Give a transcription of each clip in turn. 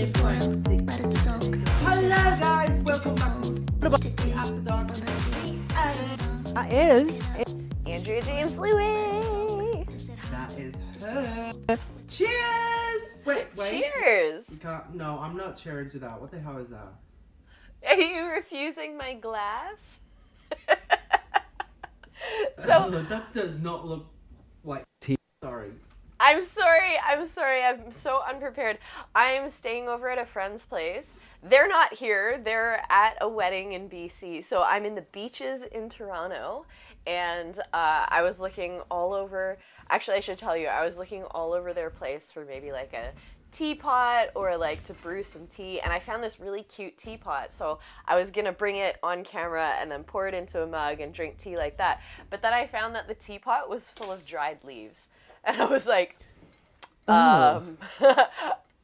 100.6. Hello guys, welcome back to After Dark. That is Andrea James Lui. That is her. Cheers! Wait. Cheers! You can't. No, I'm not cheering to that. What the hell is that? Are you refusing my glass? So that does not look like tea. Sorry. I'm sorry. I'm so unprepared. I'm staying over at a friend's place. They're not here. They're at a wedding in BC. So I'm in the beaches in Toronto, and I was looking all over. Actually, I should tell you, I was looking all over their place for maybe like a teapot or like to brew some tea, and I found this really cute teapot, so I was gonna bring it on camera and then pour it into a mug and drink tea like that. But then I found that the teapot was full of dried leaves, and I was like, I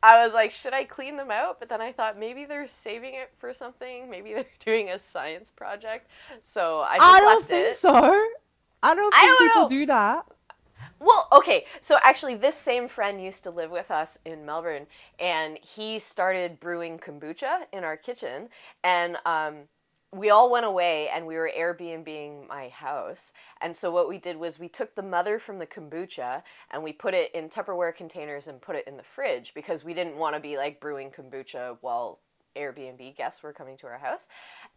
was like, should I clean them out? But then I thought maybe they're saving it for something. Maybe they're doing a science project. So I just don't left think it. so. I don't think people do that. Well, okay, so actually this same friend used to live with us in Melbourne, and he started brewing kombucha in our kitchen, and we all went away and we were Airbnb-ing my house. And so what we did was we took the mother from the kombucha and we put it in Tupperware containers and put it in the fridge because we didn't want to be like brewing kombucha while Airbnb guests were coming to our house.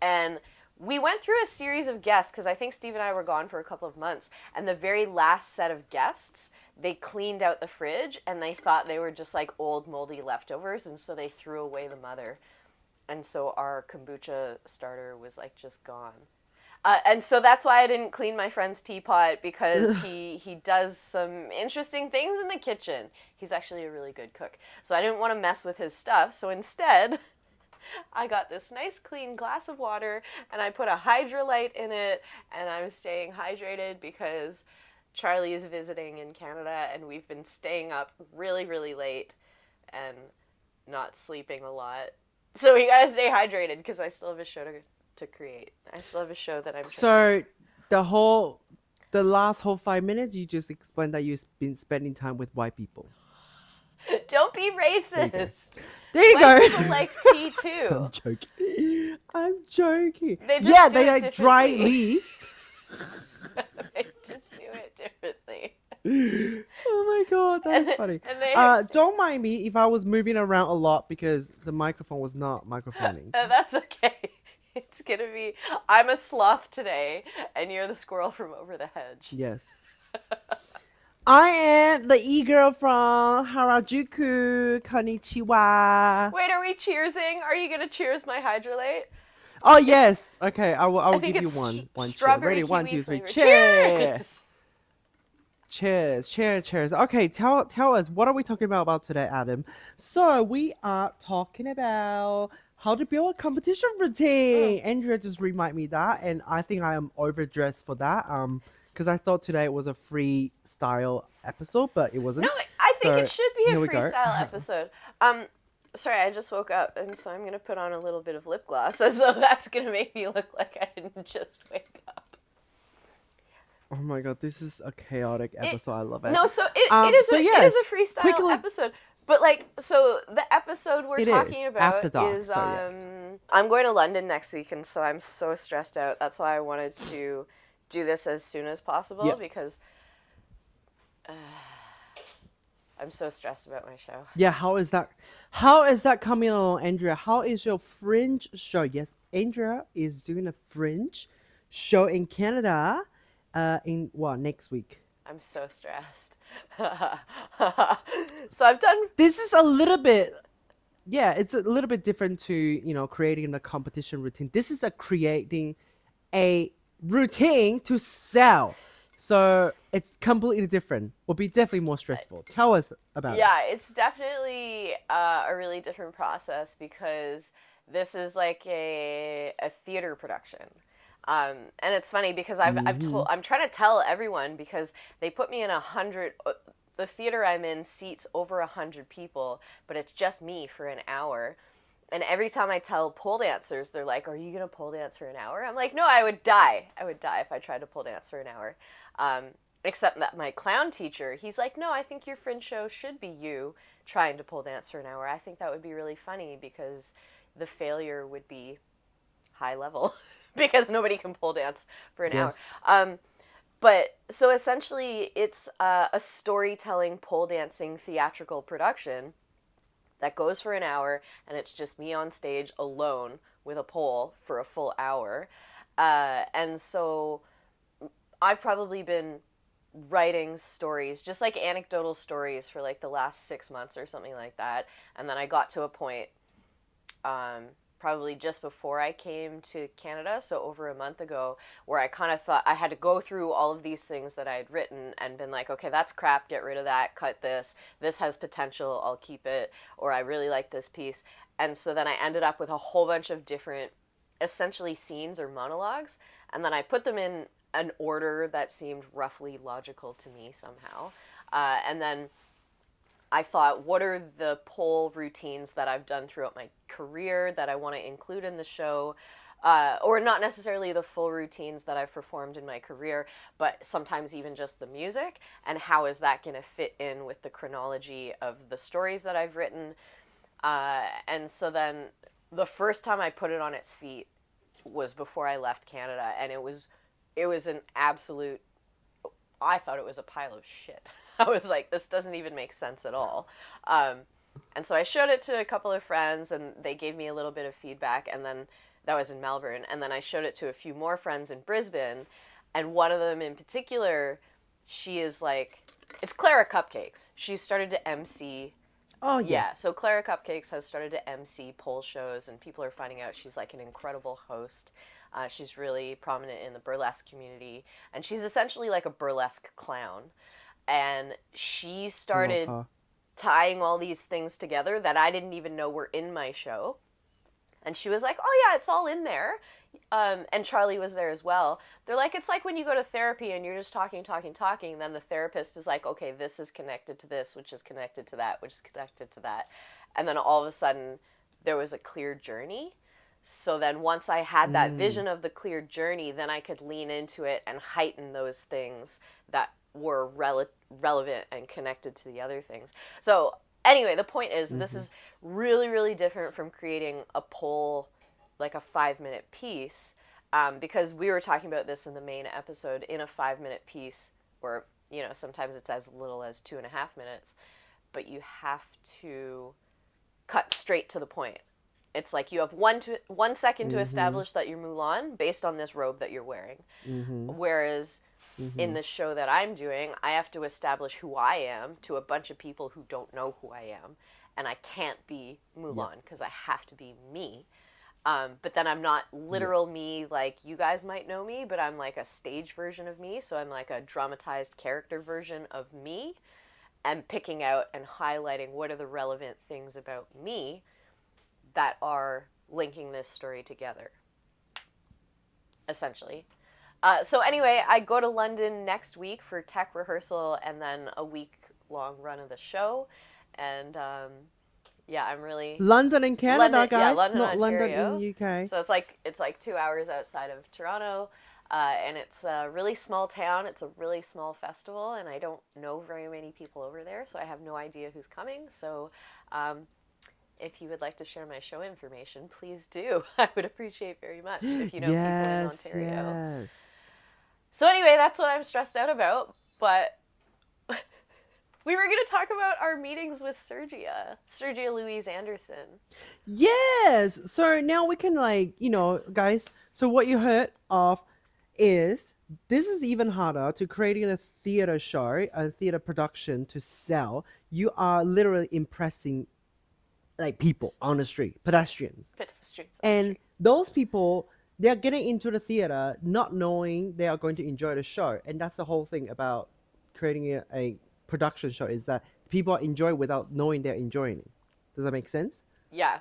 And we went through a series of guests because I think Steve and I were gone for a couple of months, and the very last set of guests, they cleaned out the fridge and they thought they were just like old moldy leftovers, and so they threw away the mother. And so our kombucha starter was like just gone. And so that's why I didn't clean my friend's teapot, because he does some interesting things in the kitchen. He's actually a really good cook. So I didn't want to mess with his stuff. So instead, I got this nice clean glass of water and I put a hydrolyte in it, and I'm staying hydrated because Charlie is visiting in Canada and we've been staying up really, really late and not sleeping a lot. So we gotta stay hydrated because I still have a show to create. I still have a show that I'm trying. So the last whole 5 minutes, you just explained that you've been spending time with white people. Don't be racist. There you White go. people like tea too. I'm joking. They just do they it like dry differently. leaves. They just do it differently. Oh my god, that is funny. And they Don't mind me if I was moving around a lot because the microphone was not microphoning. That's okay. It's gonna be, I'm a sloth today, and you're the squirrel from over the hedge. Yes. I am the e-girl from Harajuku. Konnichiwa. Wait, are we cheersing? Are you gonna cheers my hydrolate? Oh yes. Okay, I will think give you it's one cheer. strawberry Ready? 1, kiwi 2, 3. flavor. Cheers. Cheers. Okay, tell us, what are we talking about today, Adam? So we are talking about how to build a competition routine. Andrea just reminded me that, and I think I am overdressed for that. Because I thought today was a freestyle episode, but it wasn't. No, I think So, it should be a here we go. freestyle episode. Sorry, I just woke up, and so I'm gonna put on a little bit of lip gloss, as though that's gonna make me look like I didn't just wake up. Oh my god, this is a chaotic episode. I love it. No, so it is a freestyle quickly- episode. But like, so the episode we're It talking is, about After Dark, is so yes. I'm going to London next week, and so I'm so stressed out. That's why I wanted to do this as soon as possible, Yep. because I'm so stressed about my show. Yeah, how is that coming along, Andrea? How is your fringe show? Yes, Andrea is doing a fringe show in Canada next week. I'm so stressed. So I've done. This is a little bit, it's a little bit different to, creating a competition routine. This is creating a routine to sell. So it's completely different. Will be definitely more stressful. Tell us about it. Yeah, it's definitely a really different process because this is like a theater production. And it's funny because I'm trying to tell everyone, because they put me in 100. The theater I'm in seats over 100 people, but it's just me for an hour. And every time I tell pole dancers, they're like, "Are you gonna pole dance for an hour?" I'm like, "No, I would die. I would die if I tried to pole dance for an hour." Except that my clown teacher, he's like, no, I think your fringe show should be you trying to pole dance for an hour. I think that would be really funny because the failure would be high level because nobody can pole dance for an hour. Yes. But so essentially, it's a storytelling, pole dancing, theatrical production that goes for an hour, and it's just me on stage alone with a pole for a full hour. And so I've probably been writing stories, just like anecdotal stories, for like the last 6 months or something like that. And then I got to a point, probably just before I came to Canada, so over a month ago, where I kind of thought I had to go through all of these things that I had written and been like, okay, that's crap, get rid of that, cut this has potential, I'll keep it, or I really like this piece. And so then I ended up with a whole bunch of different, essentially scenes or monologues, and then I put them in an order that seemed roughly logical to me somehow. And then I thought, what are the pole routines that I've done throughout my career that I want to include in the show? Or not necessarily the full routines that I've performed in my career, but sometimes even just the music, and how is that going to fit in with the chronology of the stories that I've written? And so then the first time I put it on its feet was before I left Canada, and it was an absolute, I thought it was a pile of shit. I was like, this doesn't even make sense at all. And so I showed it to a couple of friends, and they gave me a little bit of feedback, and then that was in Melbourne. And then I showed it to a few more friends in Brisbane, and one of them in particular, she is like, it's Clara Cupcakes. She started to MC. Oh, yes. Yeah, so Clara Cupcakes has started to MC pole shows, and people are finding out she's like an incredible host. She's really prominent in the burlesque community, and she's essentially like a burlesque clown. And she started tying all these things together that I didn't even know were in my show. And she was like, oh yeah, it's all in there. And Charlie was there as well. They're like, it's like when you go to therapy and you're just talking, then the therapist is like, okay, this is connected to this, which is connected to that, which is connected to that. And then all of a sudden, there was a clear journey. So then once I had that vision of the clear journey, then I could lean into it and heighten those things that were relevant and connected to the other things. So anyway, the point is, this is really, really different from creating a pole, like a 5-minute piece, because we were talking about this in the main episode. In a 5-minute piece, or sometimes it's as little as 2.5 minutes, but you have to cut straight to the point. It's like you have 1 second to establish that you're Mulan based on this robe that you're wearing. Whereas in the show that I'm doing, I have to establish who I am to a bunch of people who don't know who I am. And I can't be Mulan because I have to be me. But then I'm not literal me like you guys might know me, but I'm like a stage version of me. So I'm like a dramatized character version of me, and picking out and highlighting what are the relevant things about me that are linking this story together, essentially. So anyway, I go to London next week for tech rehearsal and then a week-long run of the show. And yeah, I'm really... London in Canada, guys, yeah, London, not Ontario. London in UK. So it's like 2 hours outside of Toronto, and it's a really small town. It's a really small festival, and I don't know very many people over there, so I have no idea who's coming. So if you would like to share my show information, please do. I would appreciate very much if you know people in Ontario. Yes. So anyway, that's what I'm stressed out about. But we were going to talk about our meetings with Sergia Louise Anderson. Yes. So now we can guys. So what you heard of is this is even harder to creating a theater show, a theater production to sell. You are literally impressing like people on the street, pedestrians. And those people, they're getting into the theater not knowing they are going to enjoy the show. And that's the whole thing about creating a production show, is that people enjoy without knowing they're enjoying it. Does that make sense? Yeah.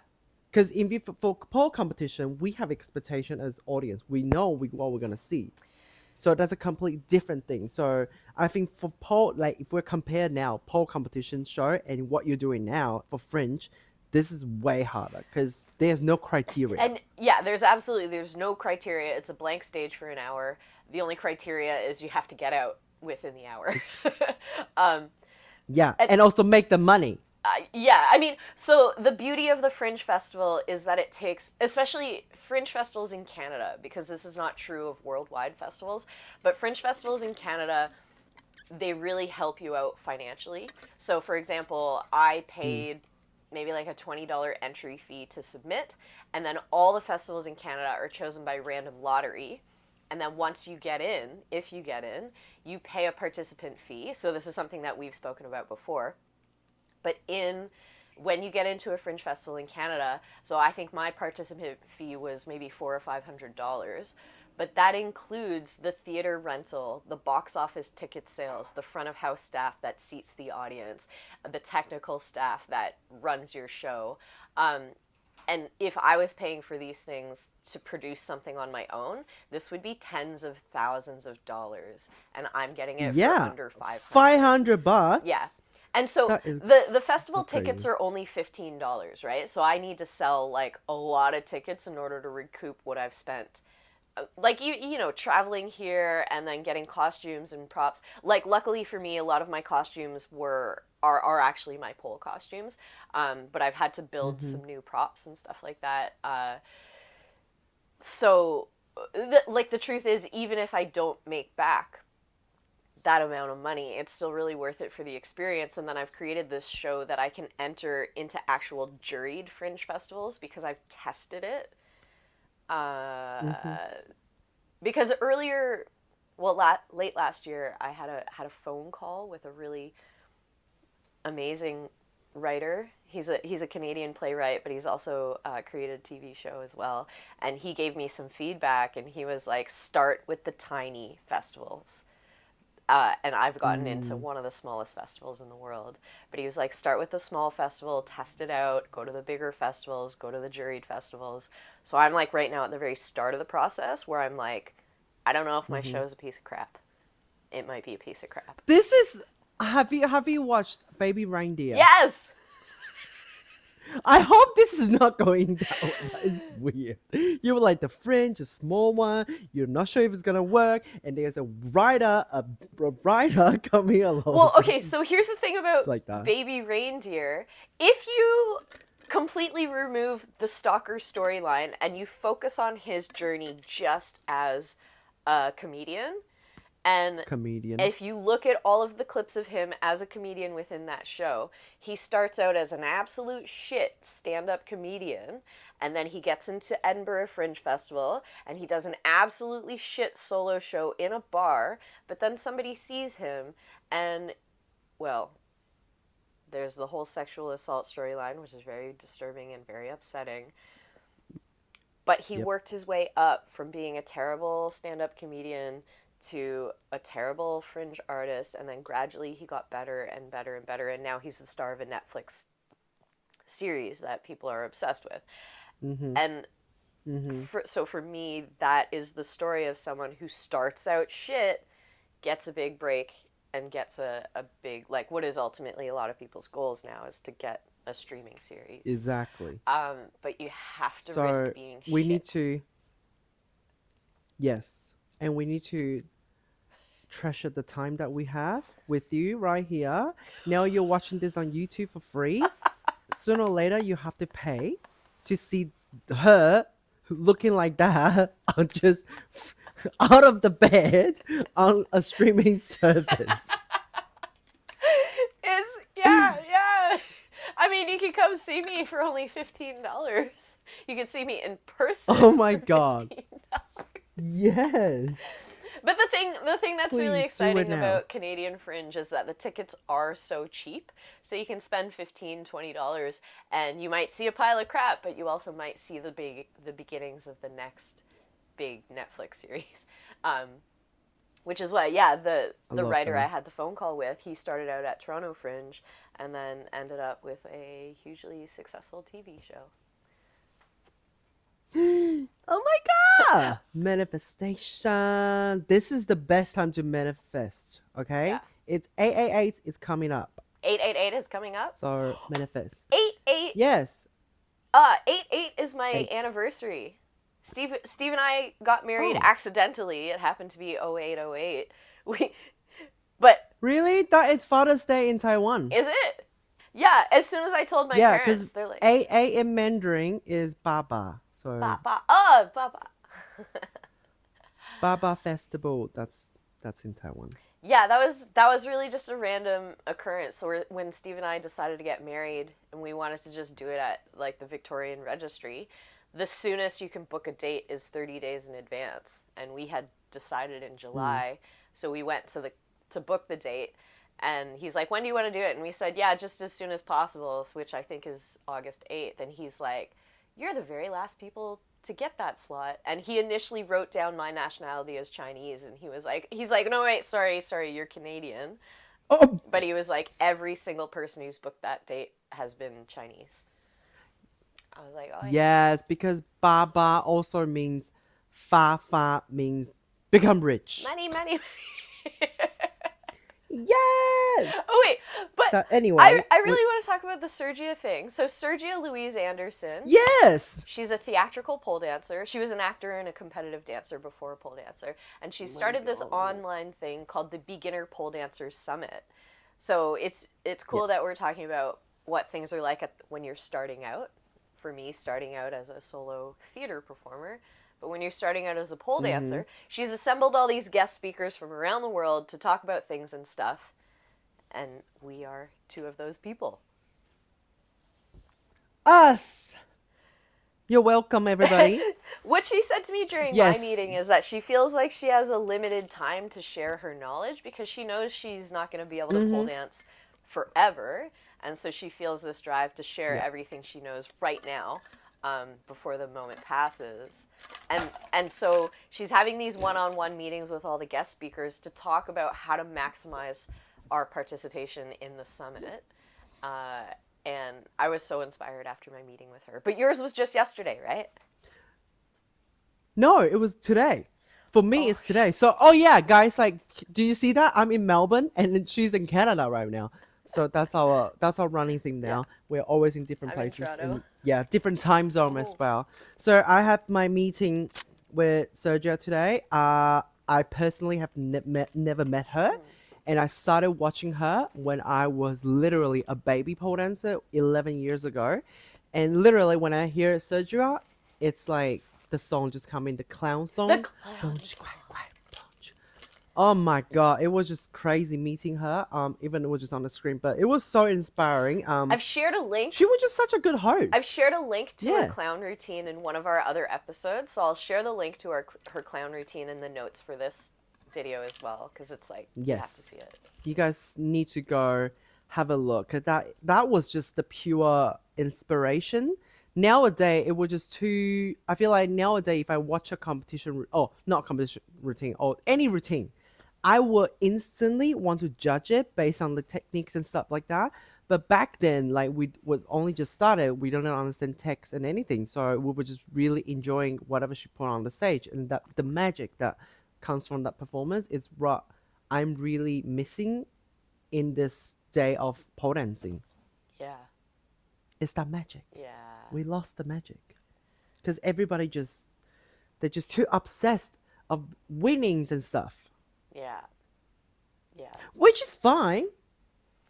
Because for pole competition, we have expectation as audience. We know what we're going to see. So that's a completely different thing. So I think for pole, like if we're compared now, pole competition show and what you're doing now for Fringe, this is way harder because there's no criteria. And yeah, there's no criteria. It's a blank stage for an hour. The only criteria is you have to get out within the hour. um, Yeah, and also make the money. yeah, I mean, so the beauty of the Fringe Festival is that it takes, especially Fringe festivals in Canada, because this is not true of worldwide festivals, but Fringe festivals in Canada, they really help you out financially. So, for example, I paid maybe like a $20 entry fee to submit, and then all the festivals in Canada are chosen by random lottery. And then once you get in, if you get in, you pay a participant fee. So this is something that we've spoken about before. But when you get into a Fringe festival in Canada, so I think my participant fee was maybe $400 or $500, but that includes the theater rental, the box office ticket sales, the front of house staff that seats the audience, the technical staff that runs your show. And if I was paying for these things to produce something on my own, this would be tens of thousands of dollars, and I'm getting it for under $500. $500. Yeah. And so Is, the festival tickets crazy. are only $15, right? So I need to sell like a lot of tickets in order to recoup what I've spent. Like you know, traveling here and then getting costumes and props. Like luckily for me, a lot of my costumes are actually my pole costumes. But I've had to build some new props and stuff like that. So the truth is, even if I don't make back that amount of money, it's still really worth it for the experience. And then I've created this show that I can enter into actual juried Fringe festivals because I've tested it. Because earlier, late last year, I had a phone call with a really amazing writer. He's a Canadian playwright, but he's also created a TV show as well. And he gave me some feedback, and he was like, start with the tiny festivals. And I've gotten into one of the smallest festivals in the world. But he was like, start with the small festival, test it out, go to the bigger festivals, go to the juried festivals. So I'm like right now at the very start of the process where I'm like, I don't know if my show is a piece of crap. It might be a piece of crap. This is... Have you watched Baby Reindeer? Yes! I hope this is not going down. That is weird. You were like the Fringe, a small one. You're not sure if it's gonna work, and there's a writer coming along. Well, okay. So here's the thing about like that. Baby Reindeer. If you completely remove the stalker storyline and you focus on his journey just as a comedian. And if you look at all of the clips of him as a comedian within that show, he starts out as an absolute shit stand-up comedian, and then he gets into Edinburgh Fringe Festival, and he does an absolutely shit solo show in a bar, but then somebody sees him, and, well, there's the whole sexual assault storyline, which is very disturbing and very upsetting. But he worked his way up from being a terrible stand-up comedian to a terrible Fringe artist, and then gradually he got better and better and better, and now he's the star of a Netflix series that people are obsessed with. And so for me, that is the story of someone who starts out shit, gets a big break, and gets a big, like, what is ultimately a lot of people's goals now is to get a streaming series. Exactly. But you have to risk being shit. We need to... Yes. And we need to treasure the time that we have with you right here. Now you're watching this on YouTube for free. Sooner or later, you have to pay to see her looking like that, just out of the bed on a streaming service. Yeah. I mean, you can come see me for only $15. You can see me in person. Oh my God. $15. Yes. But the thing that's really Please, exciting about Canadian Fringe is that the tickets are so cheap. So you can spend $15, $20 and you might see a pile of crap, but you also might see the beginnings of the next big Netflix series. Which is why, the writer I had the phone call with, he started out at Toronto Fringe and then ended up with a hugely successful TV show. Oh my God! Manifestation. This is the best time to manifest. Okay, it's 888. It's coming up. 888 is coming up. So manifest. 88. Yes. 88 is my anniversary. Steve and I got married accidentally. It happened to be 0808. But Really? That is Father's Day in Taiwan. is it? Yeah, as soon as I told my Yeah, parents, because they're like, A in Mandarin is Baba. So Papa, oh, Papa. Baba Festival, that's in Taiwan. Yeah, that was really just a random occurrence. So when Steve and I decided to get married, and we wanted to just do it at like the Victorian Registry, the soonest you can book a date is 30 days in advance, and we had decided in Mm. July. So we went to book the date, and he's like, "When do you want to do it?" And we said, "Yeah, just as soon as possible," which I think is August 8th. And he's like, "You're the very last people to get that slot." And he initially wrote down my nationality as Chinese, and he's like, "No, wait, sorry, you're Canadian." Oh, But he was like, "Every single person who's booked that date has been Chinese." I was like, "Oh, I see." yes, because Baba also means fa means become rich. Many, many, many. Yes. Oh wait, but That I anyway. I really want to talk about the Sergia thing. So Sergia Louise Anderson, Yes. she's a theatrical pole dancer. She was an actor and a competitive dancer before a pole dancer, and she started this online thing called the Beginner Pole Dancers Summit. So it's cool that Yes. we're talking about what things are like when you're starting out. For me, starting out as a solo theater performer, but when you're starting out as a pole Mm-hmm. dancer, she's assembled all these guest speakers from around the world to talk about things and stuff, and we are two of those people. Us. You're welcome, everybody. What she said to me during my meeting is Yes. that she feels like she has a limited time to share her knowledge because she knows she's not going to be able to pole Mm-hmm. dance forever. And so she feels this drive to share Yeah. everything she knows right now, before the moment passes. And so she's having these one-on-one meetings with all the guest speakers to talk about how to maximize our participation in the summit. Uh, and I was so inspired after my meeting with her. But yours was just yesterday, right? No, it was today. For me, Oh, it's today. So, oh yeah, guys, like, do you see that? I'm in Melbourne, and then she's in Canada right now. So that's our running thing yeah. now. We're always in different I'm in places, Toronto. and yeah, different time zone as Oh. well. So I had my meeting with Sergia today. I personally have never met her, and I started watching her when I was literally a baby pole dancer 11 years ago, and literally when I hear Sergia, it's like the song just coming, the clown The song. clown song. Oh my god, it was just crazy meeting her. Even it was just on the screen, but it was so inspiring. I've shared a link. She was just such a good I've host. shared a link to her Yeah. clown routine in one of our other episodes, so I'll share the link to her clown routine in the notes for this video as well, because it's like you have to Yes. see it. You guys need to go have a look. 'Cause that was just the pure inspiration. Nowadays, it was just too. I feel like nowadays, if I watch a competition, oh, not competition routine, or any routine, I would instantly want to judge it based on the techniques and stuff like that. But back then, like we was only just started, we don't understand text and anything, so we were just really enjoying whatever she put on the stage, and that the magic that comes from that performance is what I'm really missing in this day of pole dancing. Yeah. It's that magic. Yeah. We lost the magic because everybody they're just too obsessed of winnings and stuff, Yeah. Yeah. which is fine.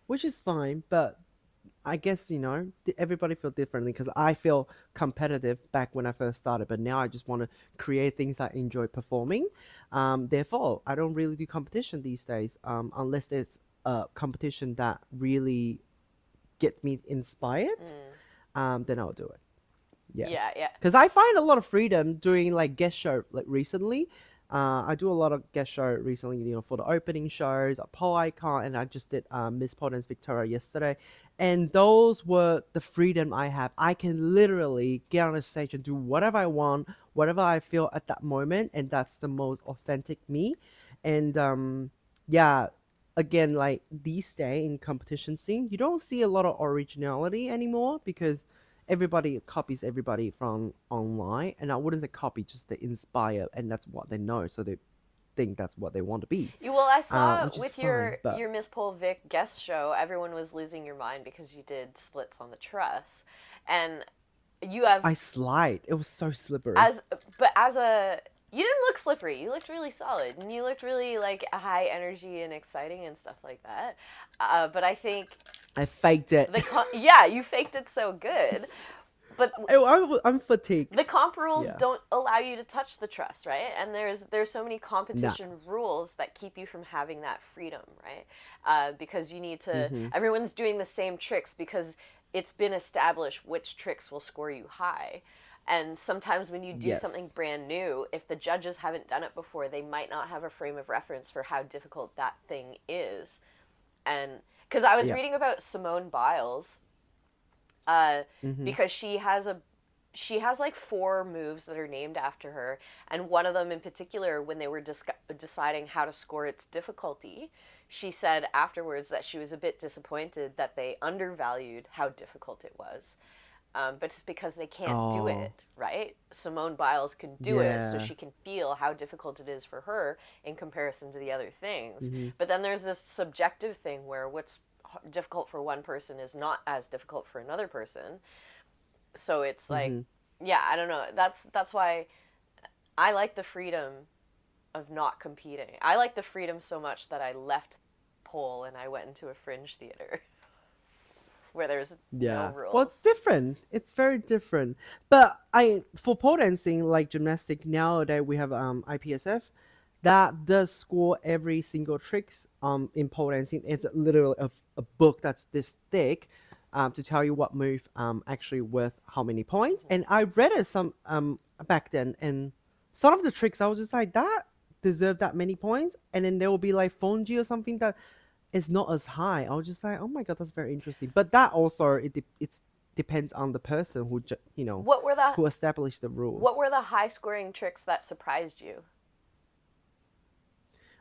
Which is fine, but I guess everybody feel differently because I feel competitive back when I first started, but now I just want to create things I enjoy performing. Therefore, I don't really do competition these days, unless there's a competition that really gets me inspired. Then I'll do it. Yeah. Yes, Yeah. because I find a lot of freedom doing like guest show like recently. I do a lot of guest show recently, for the opening shows, a pole icon, and I just did Miss Potter's Victoria yesterday, and those were the freedom I have. I can literally get on a stage and do whatever I want, whatever I feel at that moment, and that's the most authentic me. And yeah, again, like these days in competition scene, you don't see a lot of originality anymore because everybody copies everybody from online, and I wouldn't say copy, just they inspire, and that's what they know, so they think that's what they want to be, Well, I saw which is with fine. But your Miss Pole Vic guest show, everyone was losing your mind because you did splits on the truss, and you have I slide. It was so slippery. as but as a You didn't look slippery. You looked really solid, and you looked really like high energy and exciting and stuff like that. But I think I faked it. yeah, you faked it so good. But I'm fatigued. the comp rules Yeah. don't allow you to touch the trust, right? And there's so many Nah. competition rules that keep you from having that freedom, right? Because you need to. Mm-hmm. Everyone's doing the same tricks because it's been established which tricks will score you high. And sometimes when you do something Yes. brand new, if the judges haven't done it before, they might not have a frame of reference for how difficult that thing is. And because I was Yeah. reading about Simone Biles, Mm-hmm. because she has like four moves that are named after her, and one of them in particular, when they were deciding how to score its difficulty, she said afterwards that she was a bit disappointed that they undervalued how difficult it was. But it's because they can't do Oh. it, right? Simone Biles can do it, so Yeah. she can feel how difficult it is for her in comparison to the other things. Mm-hmm. But then there's this subjective thing where what's difficult for one person is not as difficult for another person. So it's like, Mm-hmm. yeah, I don't know. That's why I like the freedom of not competing. I like the freedom so much that I left pole and I went into a fringe theater where there's no Yeah. Well, rules. it's different. It's very different. But for pole dancing, like gymnastic, nowadays we have IPSF that does score every single tricks in pole dancing. It's literally a book that's this thick to tell you what move actually worth how many points. And I read it some back then, and some of the tricks I was just like that deserve that many points, and then there will be like fringe or something that is not as high. I was just like, oh my god, that's very interesting. But that also it's depends on the person who What were the who established the what rules. were the high scoring tricks that surprised you?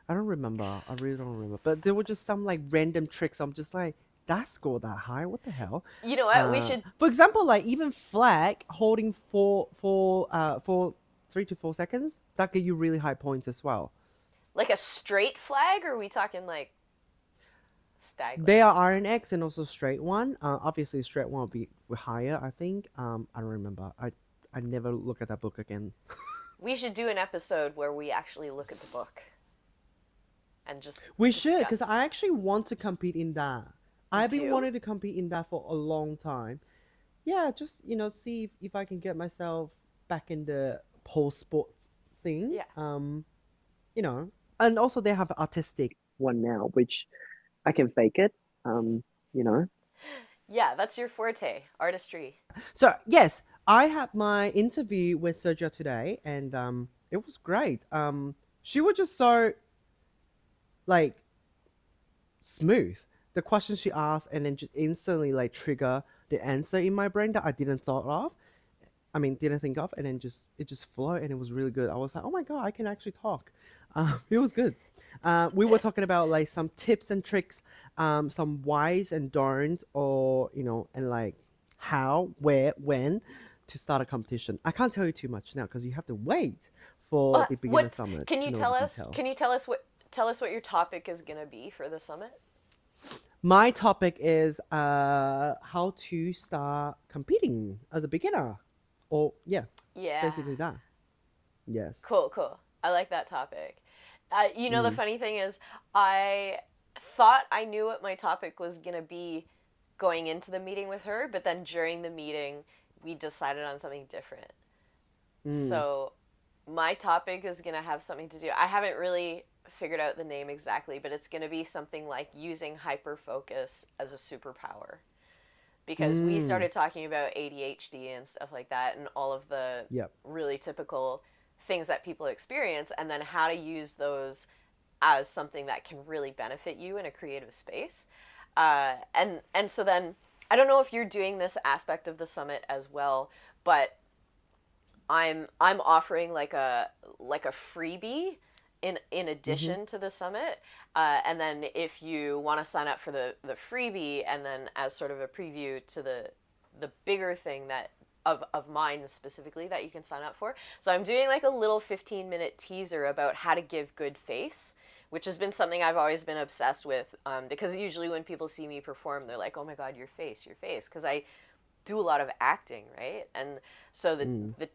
I don't remember. I really don't remember. But there were just some like random tricks. I'm just like, that score that high? What the hell? You know what? We should For example, like even flag holding for 3 to 4 seconds that get you really high points as well. like a straight flag, or are we talking like stag leg? They are RNX and also straight one. Obviously, straight one will be higher. I think. I don't remember. I never look at that book again. We should do an episode where we actually look at the book and just We should, because discuss. I actually want to compete in that. You I've been do? wanting to compete in that for a long time. Yeah, just see if I can get myself back in the pole sports thing. Yeah. You know, and also they have artistic one now, which I can fake it. You know. Yeah, that's your forte, artistry. So yes, I had my interview with Sergia today, and it was great. She was just so like smooth. The questions she asked, and then just instantly like trigger the answer in my brain that I didn't thought of. I mean, didn't think of, and then just it just flowed, and it was really good. I was like, oh my god, I can actually talk. It was good. We were talking about like some tips and tricks, some whys and don'ts, or and like how, where, when to start a competition. I can't tell you too much now because you have to wait for the beginner What summits can to you know tell the us? detail. Can you tell us what your topic is going to be for the summit? My topic is how to start competing as a beginner, or yeah, Yeah. basically that. Yes. Cool, cool. I like that topic. You know, the Mm. funny thing is, I thought I knew what my topic was going to be going into the meeting with her, but then during the meeting, we decided on something different. Mm. So, my topic is going to have something to do. I haven't really figured out the name exactly, but it's going to be something like using hyper focus as a superpower. Because we Mm. started talking about ADHD and stuff like that, and all of the Yep. really typical things that people experience, and then how to use those as something that can really benefit you in a creative space. And so then I don't know if you're doing this aspect of the summit as well, but I'm offering like a freebie in Mm-hmm. addition to the summit. And then if you want to sign up for the freebie, and then as sort of a preview to the bigger thing that of mine specifically that you can sign up for. So I'm doing like a little 15-minute teaser about how to give good face, which has been something I've always been obsessed with, because usually when people see me perform, they're like, oh my God, your face, because I do a lot of acting, right? And so Mm. the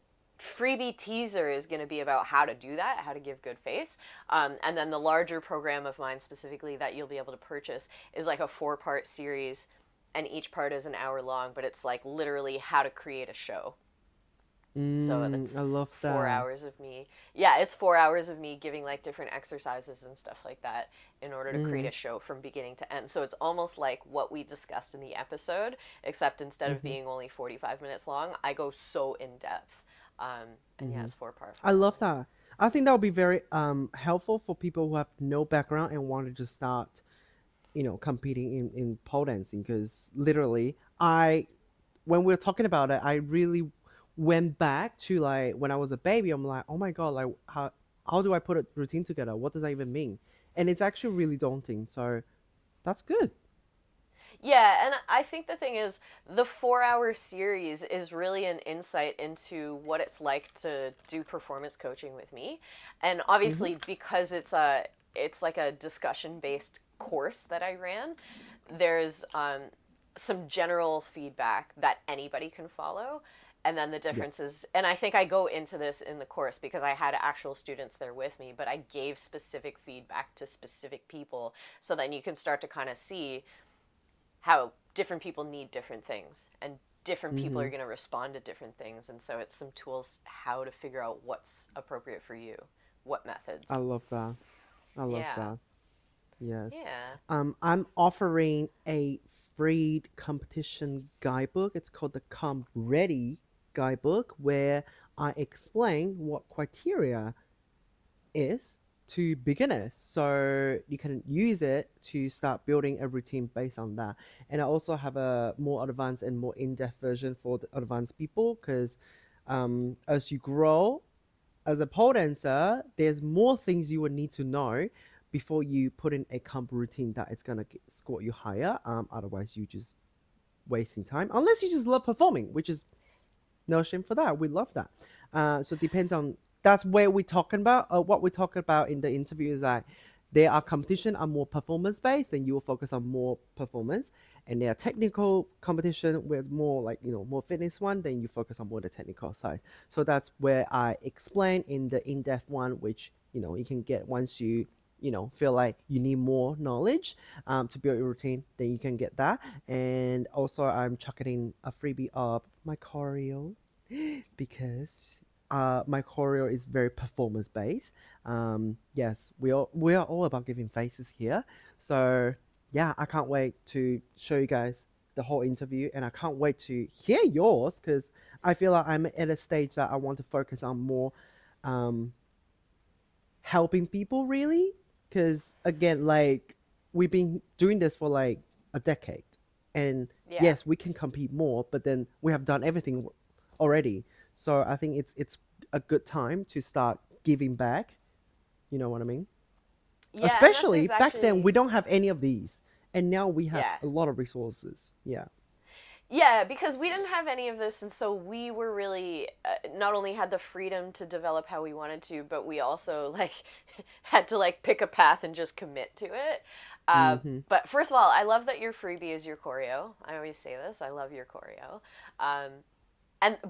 freebie teaser is going to be about how to do that, how to give good face. And then the larger program of mine specifically that you'll be able to purchase is like a 4-part series, and each part is an hour long, but it's like literally how to create a show. So that's I love 4 that. hours of me. Yeah, it's 4 hours of me giving like different exercises and stuff like that in order to create a show from beginning to end. So it's almost like what we discussed in the episode, except instead of being only 45 minutes long, I go so in depth. And yeah, it's 4 part. I love that. I think that would be very helpful for people who have no background and want to just start, competing in pole dancing. Because literally, when we are talking about it, I really went back to like when I was a baby. I'm like, oh my god, like how do I put a routine together? What does that even mean? And it's actually really daunting. So that's good. Yeah, and I think the thing is, the 4 hour series is really an insight into what it's like to do performance coaching with me. And obviously, because it's like a discussion based course that I ran, there's some general feedback that anybody can follow. And then the difference is, and I think I go into this in the course because I had actual students there with me, but I gave specific feedback to specific people. So then you can start to kind of see how different people need different things, and different people are going to respond to different things. And so it's some tools how to figure out what's appropriate for you, what methods. I love that. I love Yeah. that. Yes. Yeah. I'm offering a free competition guidebook. It's called the Come Ready guidebook, where I explain what criteria is to beginners, so you can use it to start building a routine based on that. And I also have a more advanced and more in-depth version for the advanced people, because as you grow as a pole dancer, there's more things you would need to know before you put in a comp routine that it's gonna score you higher. Otherwise, you just wasting time. Unless you just love performing, which is no shame for that. We love that. So it depends on, that's where we're talking about. What we're talking about in the interview is that there are competition are more performance based, and you will focus on more performance. And there are technical competition with more like more fitness one, then you focus on more the technical side. So that's where I explain in the in-depth one, which you can get once you feel like you need more knowledge to build your routine, then you can get that. And also I'm chucking in a freebie of my choreo, because my choreo is very performance based. Yes, we are all about giving faces here. So yeah, I can't wait to show you guys the whole interview, and I can't wait to hear yours, because I feel like I'm at a stage that I want to focus on more helping people, really. Because again, like, we've been doing this for like a decade, and Yeah. yes, we can compete more, but then we have done everything already. So I think it's a good time to start giving back. You know what I mean? Yeah, and that's Especially back then, exactly. we don't have any of these, and now we have Yeah. a lot of resources. Yeah. Yeah, because we didn't have any of this, and so we were really not only had the freedom to develop how we wanted to, but we also like had to like pick a path and just commit to it. But first of all, I love that your freebie is your choreo. I always say this. I love your choreo.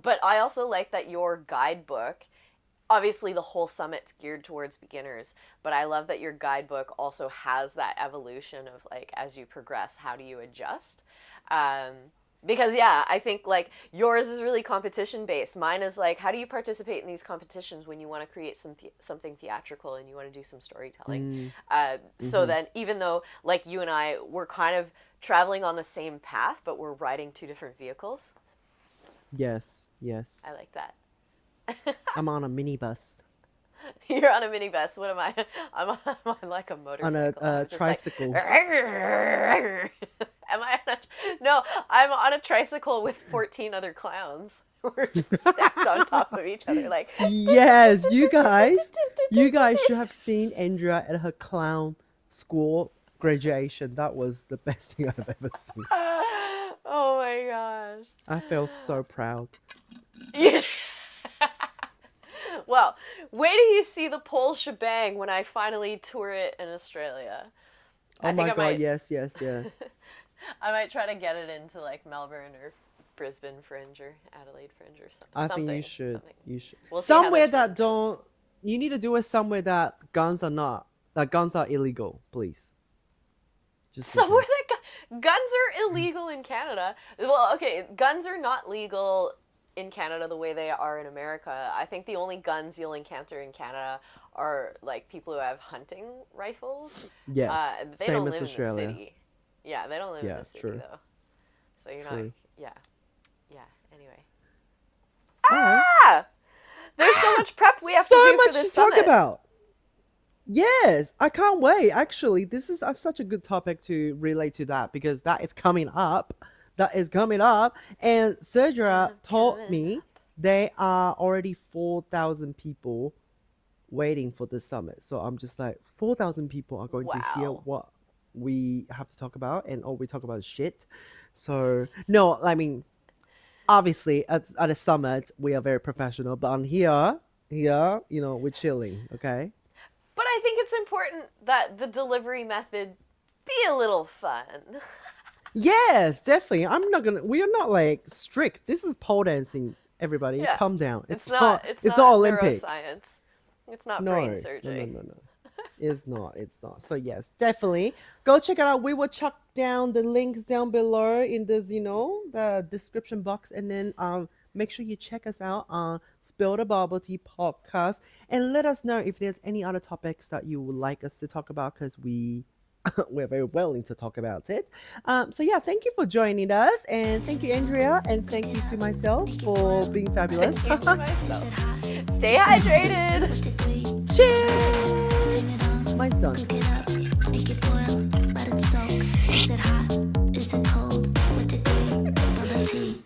But I also like that your guidebook. Obviously, the whole summit's geared towards beginners, but I love that your guidebook also has that evolution of like as you progress, how do you adjust? Um, because yeah, I think like yours is really competition based. Mine is like, how do you participate in these competitions when you want to create something theatrical and you want to do some storytelling? So then, even though like you and I were kind of traveling on the same path, but we're riding two different vehicles. Yes. Yes. I like that. I'm on a minibus. You're on a minibus. What am I? I'm on like a motorcycle. On a I'm just like, tricycle. am I on a? No, I'm on a tricycle with 14 other clowns. We're just stacked on top of each other, like. Yes, you guys should have seen Andrea at her clown school graduation. That was the best thing I've ever seen. Oh my gosh. I felt so proud. Well, wait till you see the pole shebang when I finally tour it in Australia. Oh my god, yes. I might try to get it into like Melbourne or Brisbane Fringe or Adelaide Fringe or something. I think you should. Something. You should. We'll see how Somewhere this one that don't. You need to do it somewhere that guns are not. That guns are illegal, please. Just in Somewhere case. that guns are illegal in Canada. Well, okay, guns are not legal in Canada the way they are in America. I think the only guns you'll encounter in Canada are like people who have hunting rifles. Yes, They same don't as live Australia. in the city. Yeah, they don't live in Yeah, the city true. though. So you're True. not. Yeah. Yeah. Anyway. Alright. Ah! There's so much prep we have So to do much for this to talk summit. about. Yes, I can't wait. Actually, this is such a good topic to relate to that because that is coming up. That is coming up. And Sergia told coming me they are already 4,000 people waiting for this summit. So I'm just like, 4,000 people are going to hear Wow. what we have to talk about, and all we talk about is shit. So, no, I mean, obviously, at a summit, we are very professional, but on here, we're chilling, okay? But I think it's important that the delivery method be a little fun. Yes, definitely. We are not like strict. This is pole dancing, everybody. Yeah. Calm down. It's not Olympic. neuroscience. It's not No, brain surgery. no. It's not. So yes, definitely go check it out. We will chuck down the links down below in this, the description box, and then make sure you check us out on Spill the Bubble Tea podcast, and let us know if there's any other topics that you would like us to talk about, because we're very willing to talk about it. So yeah, thank you for joining us, and thank you, Andrea, and thank you to myself for being fabulous. Thank you to myself. Stay hydrated. Cheers. Mine's done. Make it boil, let it soak. Is it hot? Is it cold? With the tea, spill the tea.